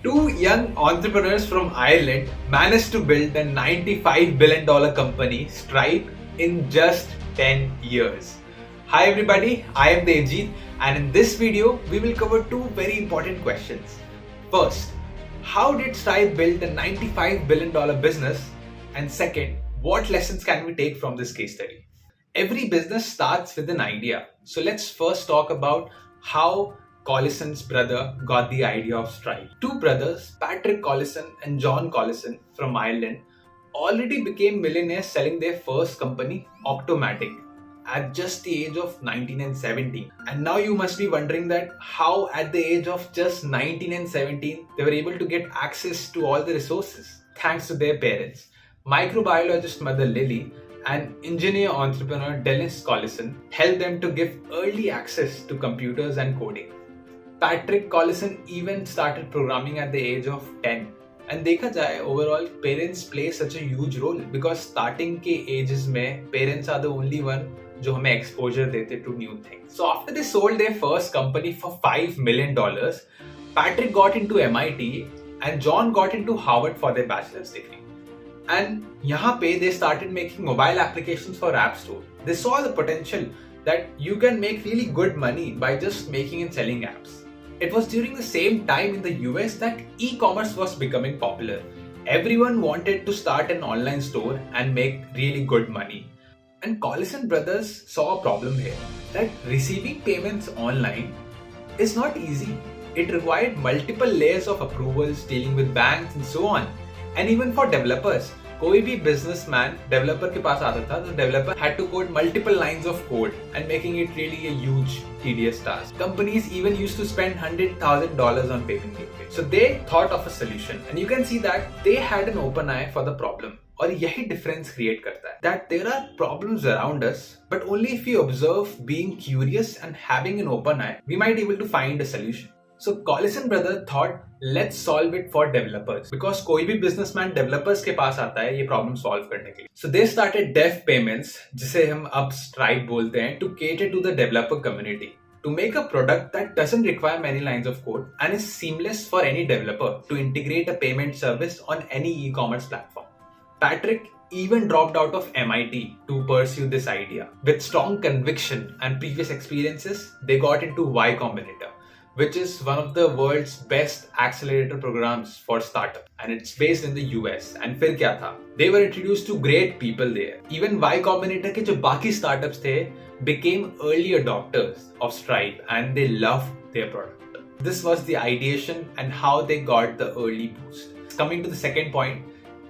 Two young entrepreneurs from Ireland managed to build a $95 billion company, Stripe, in just 10 years. Hi everybody, I am Devjit, and in this video, we will cover two very important questions. First, how did Stripe build a $95 billion business? And second, what lessons can we take from this case study? Every business starts with an idea. So let's first talk about how Collison's brother got the idea of Stripe. Two brothers, Patrick Collison and John Collison from Ireland, already became millionaires selling their first company, Octomatic, at just the age of 19 and 17. And now you must be wondering that how at the age of just 19 and 17 they were able to get access to all the resources. Thanks to their parents, microbiologist mother Lily and engineer entrepreneur Dennis Collison helped them to give early access to computers and coding. Patrick Collison even started programming at the age of 10. And देखा जाए overall parents play such a huge role because starting के ages में parents are the only one जो हमें exposure देते to new things. So after they sold their first company for $5 million, Patrick got into MIT and John got into Harvard for their bachelor's degree. And यहाँ पे they started making mobile applications for App Store. They saw the potential that you can make really good money by just making and selling apps. It was during the same time in the US that e-commerce was becoming popular. Everyone wanted to start an online store and make really good money. And Collison brothers saw a problem here, that receiving payments online is not easy. It required multiple layers of approvals, dealing with banks and so on. And even for developers, कोई भी businessman developer के पास आता था, the developer had to code multiple lines of code and making it really a huge tedious task. Companies even used to spend $100,000 on payment gateway. So they thought of a solution, and you can see that they had an open eye for the problem. और यही difference create करता है that there are problems around us, but only if we observe, being curious and having an open eye, we might be able to find a solution. So Collison brother thought, let's solve it for developers because कोई भी businessman developers के पास आता है ये problem solve करने के लिए. So they started dev payments, जिसे हम अब Stripe बोलते हैं, to cater to the developer community, to make a product that doesn't require many lines of code and is seamless for any developer to integrate a payment service on any e-commerce platform. Patrick even dropped out of MIT to pursue this idea. With strong conviction and previous experiences, they got into Y Combinator, which is one of the world's best accelerator programs for startups, and it's based in the US. And फिर क्या था? They were introduced to great people there. Even Y Combinator के जो बाकी startups थे became early adopters of Stripe, and they loved their product. This was the ideation and how they got the early boost. Coming to the second point,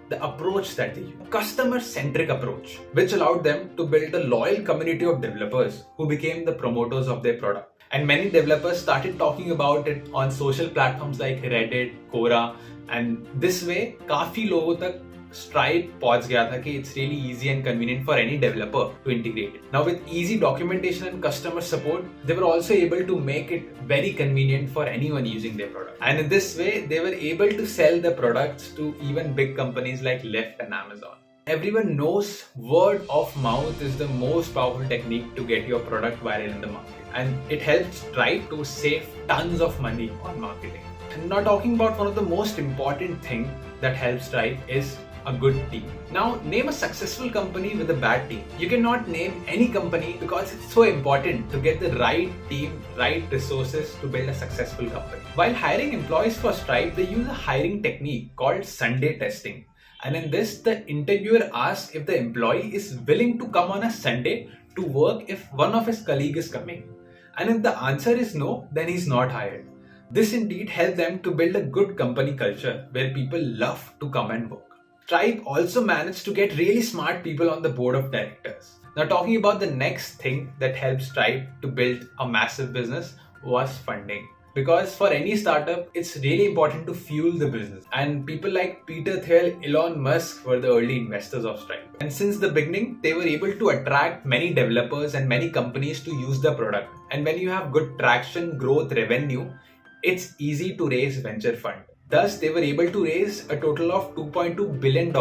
the approach that they used, customer-centric approach, which allowed them to build a loyal community of developers who became the promoters of their product. And many developers started talking about it on social platforms like Reddit, Quora, and this way, काफी लोगों तक Stripe पहुंच गया था कि it's really easy and convenient for any developer to integrate it. Now with easy documentation and customer support, they were also able to make it very convenient for anyone using their product. And in this way, they were able to sell the products to even big companies like Lyft and Amazon. Everyone knows word of mouth is the most powerful technique to get your product viral in the market. And it helps Stripe to save tons of money on marketing. And now talking about one of the most important thing that helps Stripe is a good team. Now name a successful company with a bad team. You cannot name any company because it's so important to get the right team, right resources to build a successful company. While hiring employees for Stripe, they use a hiring technique called Sunday testing. And in this, the interviewer asks if the employee is willing to come on a Sunday to work if one of his colleagues is coming. And if the answer is no, then he's not hired. This indeed helped them to build a good company culture where people love to come and work. Stripe also managed to get really smart people on the board of directors. Now talking about the next thing that helped Stripe to build a massive business was funding. Because for any startup, it's really important to fuel the business. And people like Peter Thiel, Elon Musk were the early investors of Stripe. And since the beginning, they were able to attract many developers and many companies to use the product. And when you have good traction, growth, revenue, it's easy to raise venture fund. Thus, they were able to raise a total of $2.2 billion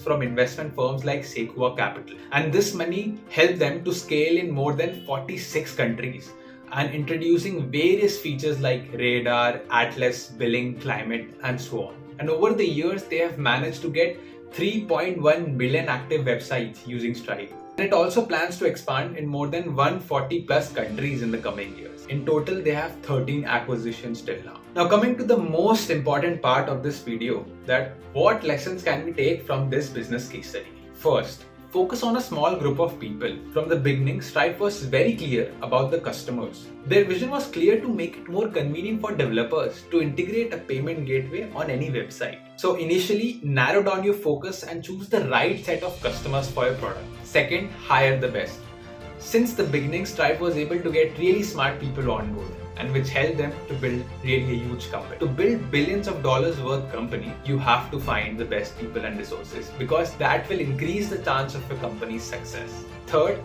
from investment firms like Sequoia Capital. And this money helped them to scale in more than 46 countries. and introducing various features like radar, atlas, billing, climate, and so on. And over the years, they have managed to get 3.1 million active websites using Stripe. And it also plans to expand in more than 140 plus countries in the coming years. In total, they have 13 acquisitions till now. Now coming to the most important part of this video, that what lessons can we take from this business case study? First, focus on a small group of people. From the beginning, Stripe was very clear about the customers. Their vision was clear to make it more convenient for developers to integrate a payment gateway on any website. So initially, narrow down your focus and choose the right set of customers for your product. Second, hire the best. Since the beginning, Stripe was able to get really smart people on board, and which helped them to build really a huge company. To build billions of dollars worth company, you have to find the best people and resources, because that will increase the chance of your company's success. Third,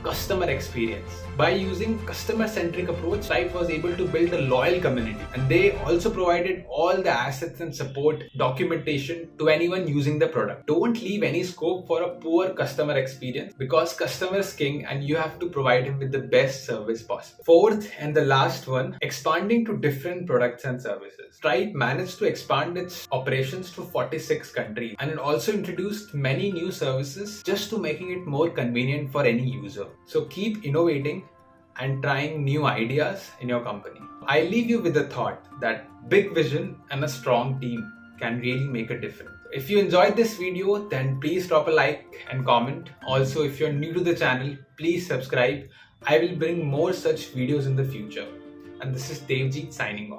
customer experience. By using customer-centric approach, Stripe was able to build a loyal community, and they also provided all the assets and support documentation to anyone using the product. Don't leave any scope for a poor customer experience, because customer is king and you have to provide him with the best service possible. Fourth and the last one, expanding to different products and services. Stripe managed to expand its operations to 46 countries, and it also introduced many new services just to making it more convenient for any user. So keep innovating and trying new ideas in your company. I leave you with the thought that big vision and a strong team can really make a difference. If you enjoyed this video, then please drop a like and comment. Also, if you're new to the channel, please subscribe. I will bring more such videos in the future. And this is Devjit signing off.